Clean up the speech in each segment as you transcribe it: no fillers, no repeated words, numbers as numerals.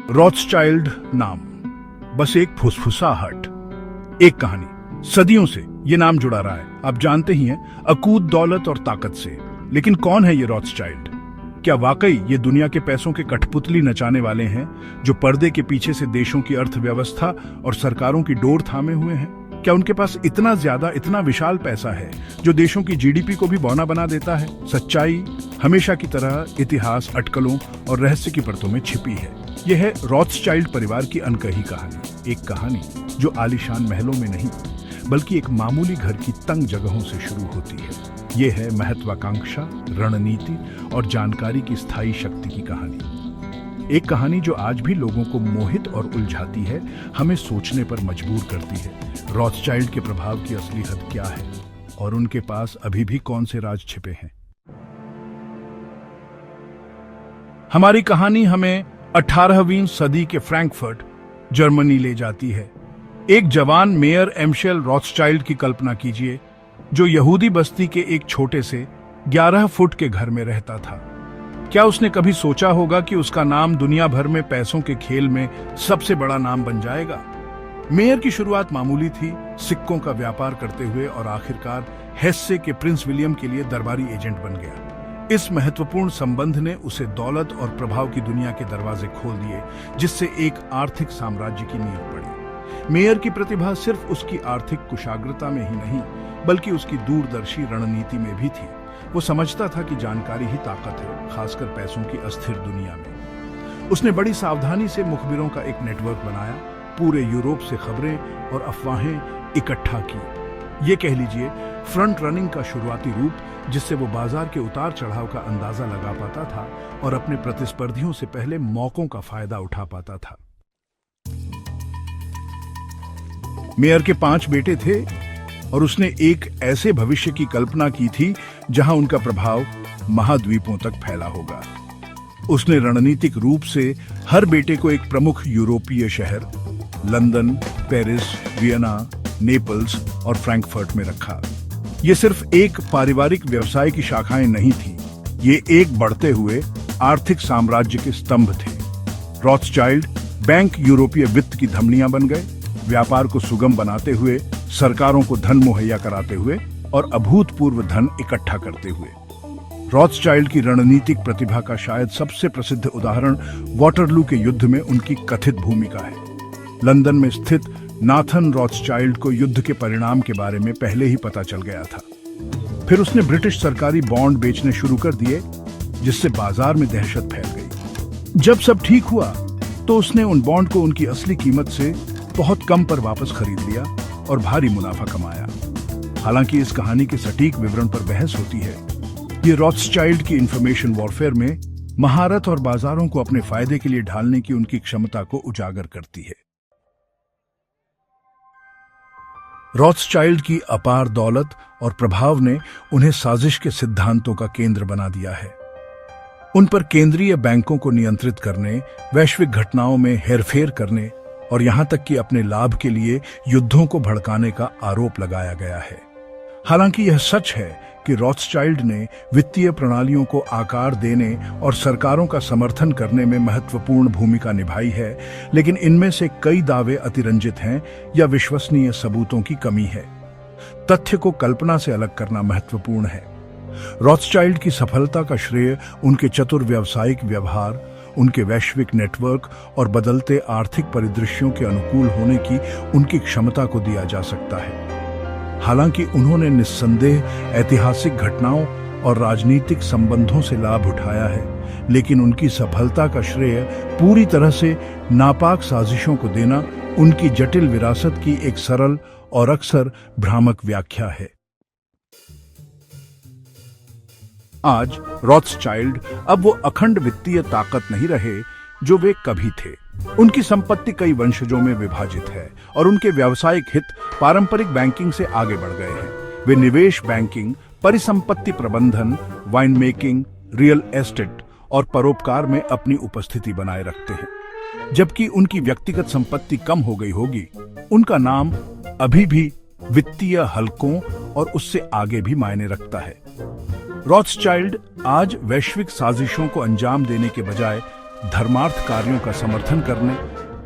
Rothschild नाम बस एक फुसफुसाहट, एक कहानी। सदियों से ये नाम जुड़ा रहा है, आप जानते ही हैं, अकूत दौलत और ताकत से। लेकिन कौन है ये रॉथस्चाइल्ड? क्या वाकई ये दुनिया के पैसों के कठपुतली नचाने वाले हैं जो पर्दे के पीछे से देशों की अर्थव्यवस्था और सरकारों की डोर थामे हुए हैं? क्या उनके पास इतना ज्यादा, इतना विशाल पैसा है जो देशों की जीडीपी को भी बौना बना देता है? सच्चाई हमेशा की तरह इतिहास, अटकलों और रहस्य की परतों में छिपी है। यह है रॉथस्चाइल्ड परिवार की अनकही कहानी, एक कहानी जो आलीशान महलों में नहीं बल्कि एक मामूली घर की तंग जगहों से शुरू होती है। ये है महत्वाकांक्षा, रणनीति और जानकारी की स्थायी शक्ति की कहानी। एक कहानी जो आज भी लोगों को मोहित और उलझाती है, हमें सोचने पर मजबूर करती है। रॉथस्चाइल्ड के प्रभाव की असली हद क्या है और उनके पास अभी भी कौन से राज छिपे हैं? हमारी कहानी हमें 18वीं सदी के फ्रैंकफर्ट, जर्मनी ले जाती है। एक जवान मेयर एम्शेल रॉथस्चाइल्ड की कल्पना कीजिए, जो यहूदी बस्ती के एक छोटे से 11 फुट के घर में रहता था। क्या उसने कभी सोचा होगा कि उसका नाम दुनिया भर में पैसों के खेल में सबसे बड़ा नाम बन जाएगा? मेयर की शुरुआत मामूली थी, सिक्कों का व्यापार करते हुए, और आखिरकार हेस्से के प्रिंस विलियम के लिए दरबारी एजेंट बन गया। इस महत्वपूर्ण संबंध ने उसे दौलत और प्रभाव की दुनिया के दरवाजे खोल दिए, जिससे एक आर्थिक साम्राज्य की नींव पड़ी। मेयर की प्रतिभा सिर्फ उसकी आर्थिक कुशाग्रता में ही नहीं बल्कि उसकी दूरदर्शी रणनीति में भी थी। वो समझता था कि जानकारी ही ताकत है, खासकर पैसों की अस्थिर दुनिया में। उसने बड़ी सावधानी से मुखबिरों का एक नेटवर्क बनाया, पूरे यूरोप से खबरें और अफवाहें इकट्ठा की। ये कह लीजिए फ्रंट रनिंग का शुरुआती रूप, जिससे वो बाजार के उतार चढ़ाव का अंदाजा लगा पाता था और अपने प्रतिस्पर्धियों से पहले मौकों का फायदा उठा पाता था। मेयर के 5 बेटे थे और उसने एक ऐसे भविष्य की कल्पना की थी जहां उनका प्रभाव महाद्वीपों तक फैला होगा। उसने रणनीतिक रूप से हर बेटे को एक प्रमुख यूरोपीय शहर लंदन, पेरिस, वियना, नेपल्स और फ्रैंकफर्ट में रखा। ये सिर्फ एक पारिवारिक व्यवसाय की शाखाएं नहीं थी, ये एक बढ़ते हुए आर्थिक साम्राज्य के स्तंभ थे। रॉथस्चाइल्ड बैंक यूरोपीय वित्त की धमनियां बन गए, व्यापार को सुगम बनाते हुए, सरकारों को धन मुहैया कराते हुए और अभूतपूर्व धन इकट्ठा करते हुए। रॉथस्चाइल्ड की रणनीतिक प्रतिभा का शायद सबसे प्रसिद्ध उदाहरण वाटरलू के युद्ध में उनकी कथित भूमिका है। लंदन में स्थित नाथन रॉथस्चाइल्ड को युद्ध के परिणाम के बारे में पहले ही पता चल गया था। फिर उसने ब्रिटिश सरकारी बॉन्ड बेचने शुरू कर दिए, जिससे बाजार में दहशत फैल गई। जब सब ठीक हुआ तो उसने उन बॉन्ड को उनकी असली कीमत से बहुत कम पर वापस खरीद लिया और भारी मुनाफा कमाया। हालांकि इस कहानी के सटीक विवरण पर बहस होती है। ये रॉथस्चाइल्ड की इंफॉर्मेशन वॉरफेयर में महारत और बाजारों को अपने फायदे के लिए ढालने की उनकी क्षमता को उजागर करती है। रॉथस्चाइल्ड की अपार दौलत और प्रभाव ने उन्हें साजिश के सिद्धांतों का केंद्र बना दिया है। उन पर केंद्रीय बैंकों को नियंत्रित करने, वैश्विक घटनाओं में हेरफेर करने और यहां तक कि अपने लाभ के लिए युद्धों को भड़काने का आरोप लगाया गया है। हालांकि यह सच है कि रॉथस्चाइल्ड ने वित्तीय प्रणालियों को आकार देने और सरकारों का समर्थन करने में महत्वपूर्ण भूमिका निभाई है, लेकिन इनमें से कई दावे अतिरंजित हैं या विश्वसनीय सबूतों की कमी है। तथ्य को कल्पना से अलग करना महत्वपूर्ण है। रॉथस्चाइल्ड की सफलता का श्रेय उनके चतुर व्यावसायिक व्यवहार, उनके वैश्विक नेटवर्क और बदलते आर्थिक परिदृश्यों के अनुकूल होने की उनकी क्षमता को दिया जा सकता है। हालांकि उन्होंने निस्संदेह ऐतिहासिक घटनाओं और राजनीतिक संबंधों से लाभ उठाया है, लेकिन उनकी सफलता का श्रेय पूरी तरह से नापाक साजिशों को देना उनकी जटिल विरासत की एक सरल और अक्सर भ्रामक व्याख्या है। आज रॉथस्चाइल्ड अब वो अखंड वित्तीय ताकत नहीं रहे जो वे कभी थे। उनकी संपत्ति कई वंशजों में विभाजित है और उनके व्यावसायिक हित पारंपरिक बैंकिंग से आगे बढ़ गए हैं। वे निवेश बैंकिंग, परिसंपत्ति प्रबंधन, वाइन मेकिंग, रियल एस्टेट और परोपकार में अपनी उपस्थिति बनाए रखते हैं। जबकि उनकी व्यक्तिगत संपत्ति कम हो गई होगी, उनका नाम अभी भी वित्तीय हलकों और उससे आगे भी मायने रखता है। रॉथस्चाइल्ड आज वैश्विक साजिशों को अंजाम देने के बजाय धर्मार्थ कार्यों का समर्थन करने,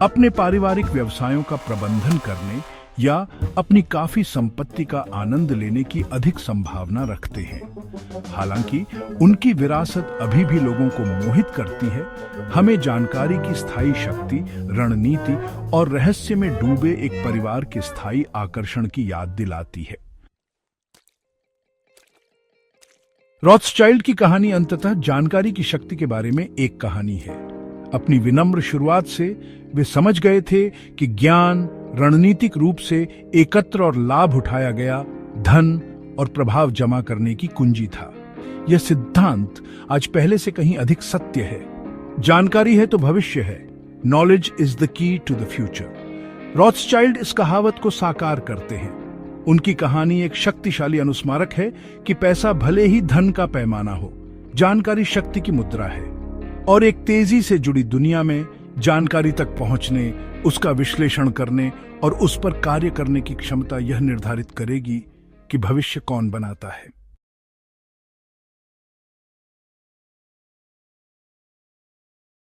अपने पारिवारिक व्यवसायों का प्रबंधन करने या अपनी काफी संपत्ति का आनंद लेने की अधिक संभावना रखते हैं। हालांकि उनकी विरासत अभी भी लोगों को मोहित करती है, हमें जानकारी की स्थायी शक्ति, रणनीति और रहस्य में डूबे एक परिवार के स्थायी आकर्षण की याद दिलाती है। रॉथस्चाइल्ड की कहानी अंततः जानकारी की शक्ति के बारे में एक कहानी है। अपनी विनम्र शुरुआत से वे समझ गए थे कि ज्ञान रणनीतिक रूप से एकत्र और लाभ उठाया गया धन और प्रभाव जमा करने की कुंजी था। यह सिद्धांत आज पहले से कहीं अधिक सत्य है। जानकारी है तो भविष्य है। Knowledge is the key to the future. Rothschild इस कहावत को साकार करते हैं। उनकी कहानी एक शक्तिशाली अनुस्मारक है कि पैसा भले ही धन का पैमाना हो, जानकारी शक्ति की मुद्रा है। और एक तेजी से जुड़ी दुनिया में जानकारी तक पहुंचने, उसका विश्लेषण करने और उस पर कार्य करने की क्षमता यह निर्धारित करेगी कि भविष्य कौन बनाता है।